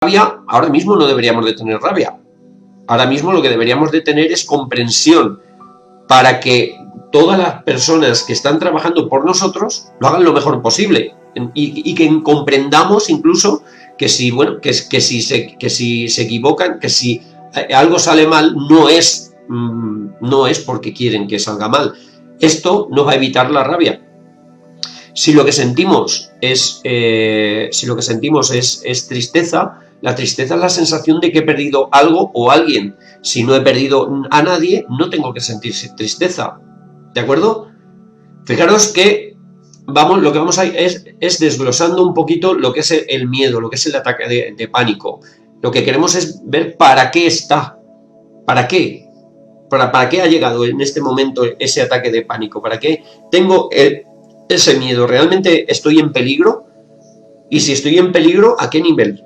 rabia, ahora mismo no deberíamos de tener rabia. Ahora mismo lo que deberíamos de tener es comprensión para que todas las personas que están trabajando por nosotros lo hagan lo mejor posible y que comprendamos incluso que si, bueno, que si se equivocan, que si algo sale mal, no es porque quieren que salga mal. Esto nos va a evitar la rabia. Si lo que sentimos es tristeza, la tristeza es la sensación de que he perdido algo o alguien. Si no he perdido a nadie, no tengo que sentir tristeza. ¿De acuerdo? Fijaros que lo que vamos a es desglosando un poquito lo que es el miedo, lo que es el ataque de pánico. Lo que queremos es ver para qué está. ¿Para qué? ¿Para qué ha llegado en este momento ese ataque de pánico? ¿Para qué tengo ese miedo? ¿Realmente estoy en peligro? Y si estoy en peligro, ¿a qué nivel?